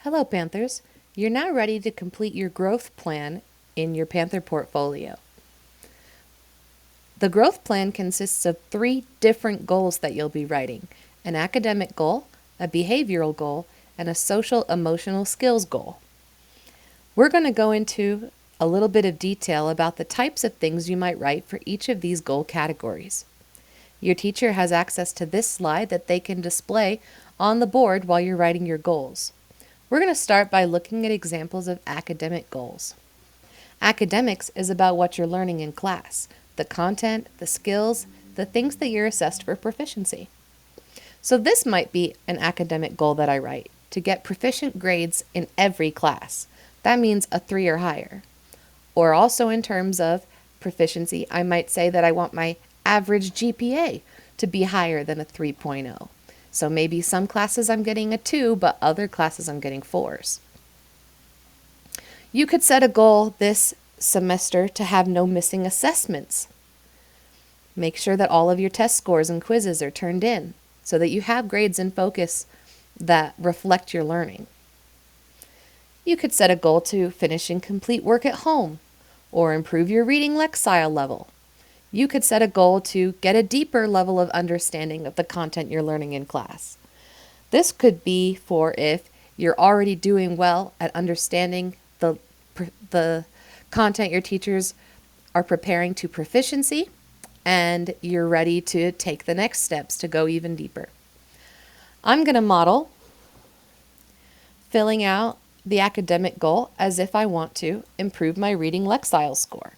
Hello, Panthers. You're now ready to complete your growth plan in your Panther portfolio. The growth plan consists of 3 different goals that you'll be writing: an academic goal, a behavioral goal, and a social emotional skills goal. We're going to go into a little bit of detail about the types of things you might write for each of these goal categories. Your teacher has access to this slide that they can display on the board while you're writing your goals. We're going to start by looking at examples of academic goals. Academics is about what you're learning in class, the content, the skills, the things that you're assessed for proficiency. So this might be an academic goal that I write, to get proficient grades in every class. That means a 3 or higher. Or also in terms of proficiency, I might say that I want my average GPA to be higher than a 3.0. So maybe some classes I'm getting a 2, but other classes I'm getting 4s. You could set a goal this semester to have no missing assessments. Make sure that all of your test scores and quizzes are turned in so that you have grades in focus that reflect your learning. You could set a goal to finish incomplete work at home or improve your reading lexile level. You could set a goal to get a deeper level of understanding of the content you're learning in class. This could be for if you're already doing well at understanding the content your teachers are preparing to proficiency, and you're ready to take the next steps to go even deeper. I'm going to model filling out the academic goal as if I want to improve my reading lexile score.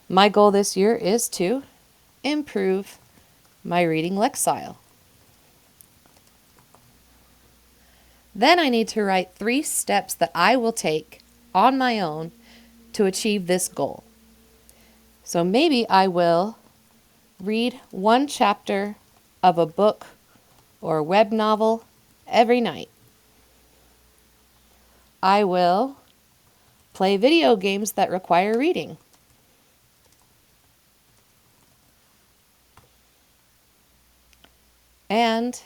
My goal this year is to improve my reading lexile. Then I need to write 3 steps that I will take on my own to achieve this goal. So maybe I will read 1 chapter of a book or a web novel every night. I will play video games that require reading. And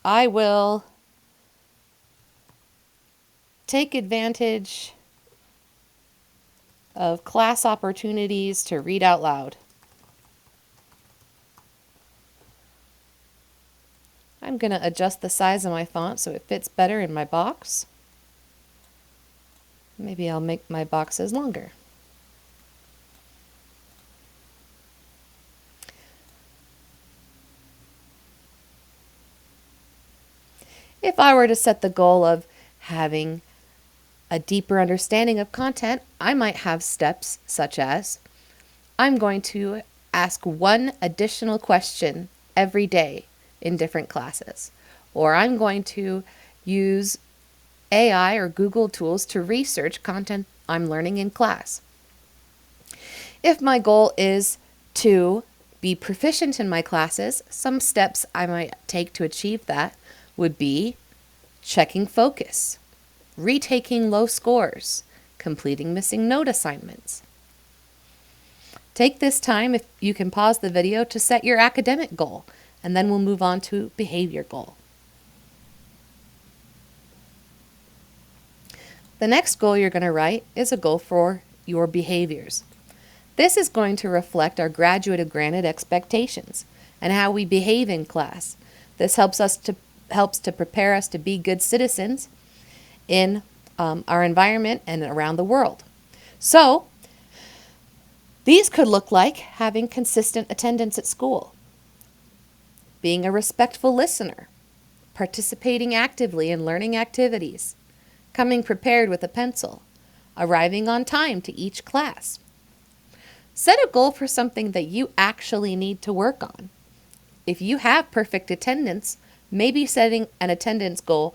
I will take advantage of class opportunities to read out loud. I'm going to adjust the size of my font so it fits better in my box. Maybe I'll make my boxes longer. If I were to set the goal of having a deeper understanding of content, I might have steps such as I'm going to ask 1 additional question every day in different classes, or I'm going to use AI or Google tools to research content I'm learning in class. If my goal is to be proficient in my classes, some steps I might take to achieve that would be checking focus, retaking low scores, completing missing note assignments. Take this time, if you can pause the video, to set your academic goal, and then we'll move on to behavior goal. The next goal you're going to write is a goal for your behaviors. This is going to reflect our graduate granted expectations and how we behave in class. This helps to prepare us to be good citizens in our environment and around the world. So, these could look like having consistent attendance at school, being a respectful listener, participating actively in learning activities, coming prepared with a pencil, arriving on time to each class. Set a goal for something that you actually need to work on. If you have perfect attendance, maybe setting an attendance goal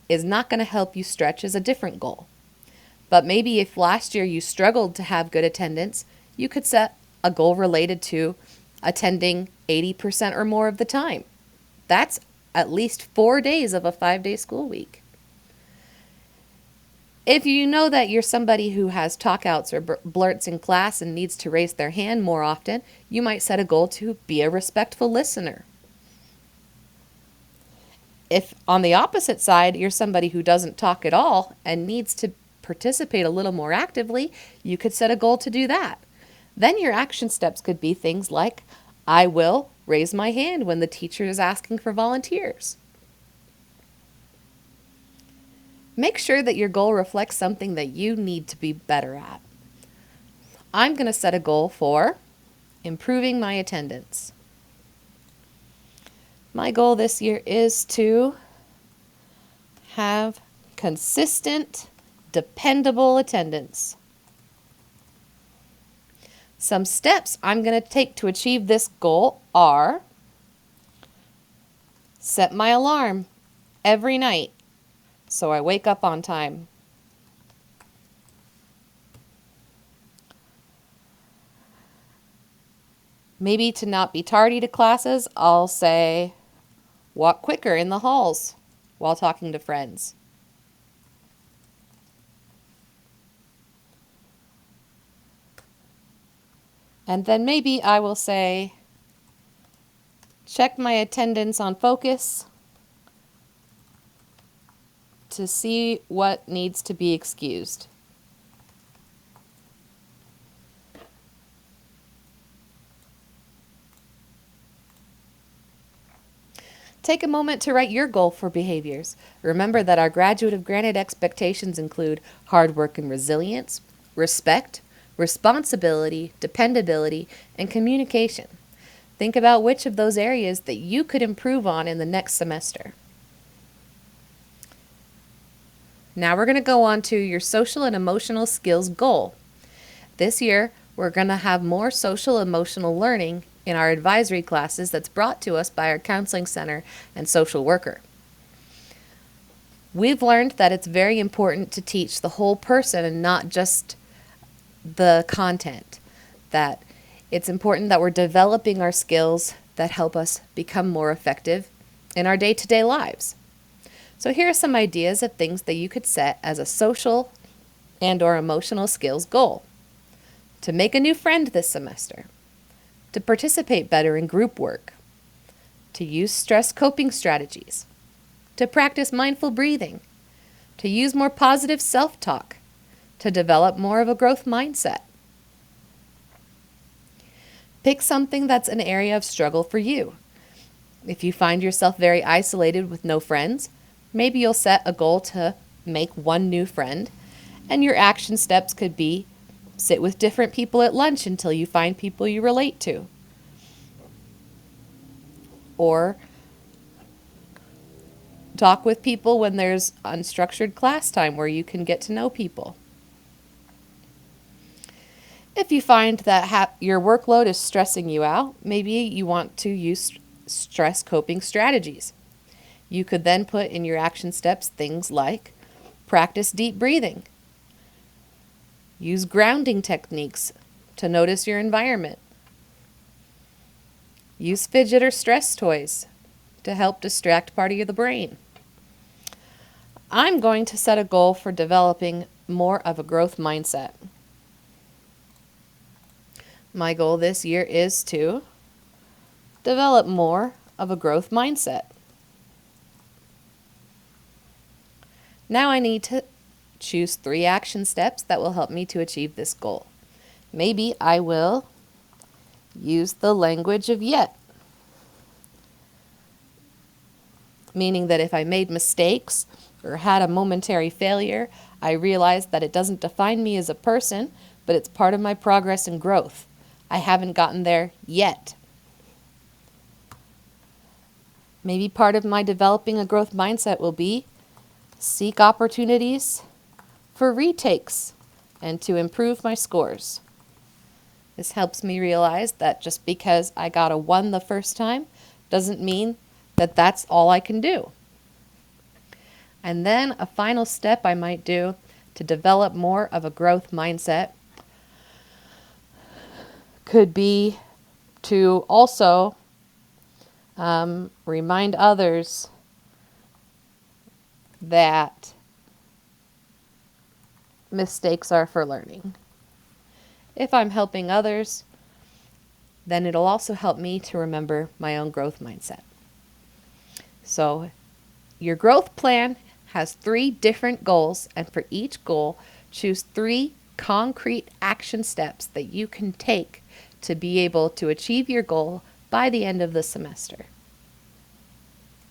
is not going to help you stretch as a different goal. But maybe if last year you struggled to have good attendance, you could set a goal related to attending 80% or more of the time. That's at least 4 days of a 5-day school week. If you know that you're somebody who has talkouts or blurts in class and needs to raise their hand more often, you might set a goal to be a respectful listener. If on the opposite side, you're somebody who doesn't talk at all and needs to participate a little more actively, you could set a goal to do that. Then your action steps could be things like, I will raise my hand when the teacher is asking for volunteers. Make sure that your goal reflects something that you need to be better at. I'm going to set a goal for improving my attendance. My goal this year is to have consistent, dependable attendance. Some steps I'm going to take to achieve this goal are set my alarm every night so I wake up on time. Maybe to not be tardy to classes, I'll say walk quicker in the halls while talking to friends. And then maybe I will say check my attendance on Focus to see what needs to be excused. Take a moment to write your goal for behaviors. Remember that our graduate of granted expectations include hard work and resilience, respect, responsibility, dependability, and communication. Think about which of those areas that you could improve on in the next semester. Now we're going to go on to your social and emotional skills goal. This year, we're going to have more social emotional learning in our advisory classes that's brought to us by our counseling center and social worker. We've learned that it's very important to teach the whole person and not just the content. That it's important that we're developing our skills that help us become more effective in our day-to-day lives. So here are some ideas of things that you could set as a social and/or emotional skills goal. To make a new friend this semester. To participate better in group work. To use stress coping strategies. To practice mindful breathing. To use more positive self-talk. To develop more of a growth mindset. Pick something that's an area of struggle for you. If you find yourself very isolated with no friends, maybe you'll set a goal to make one new friend, and your action steps could be sit with different people at lunch until you find people you relate to. Or talk with people when there's unstructured class time where you can get to know people. If you find that your workload is stressing you out, maybe you want to use stress coping strategies. You could then put in your action steps things like practice deep breathing. Use grounding techniques to notice your environment. Use fidget or stress toys to help distract part of the brain. I'm going to set a goal for developing more of a growth mindset. My goal this year is to develop more of a growth mindset. Now I need to choose 3 action steps that will help me to achieve this goal. Maybe I will use the language of yet, meaning that if I made mistakes or had a momentary failure, I realize that it doesn't define me as a person, but it's part of my progress and growth. I haven't gotten there yet. Maybe part of my developing a growth mindset will be seek opportunities for retakes and to improve my scores. This helps me realize that just because I got a 1 the first time doesn't mean that that's all I can do. And then a final step I might do to develop more of a growth mindset could be to also remind others that mistakes are for learning. If I'm helping others, then it'll also help me to remember my own growth mindset. So Your growth plan has 3 different goals, and for each goal, choose 3 concrete action steps that you can take to be able to achieve your goal by the end of the semester.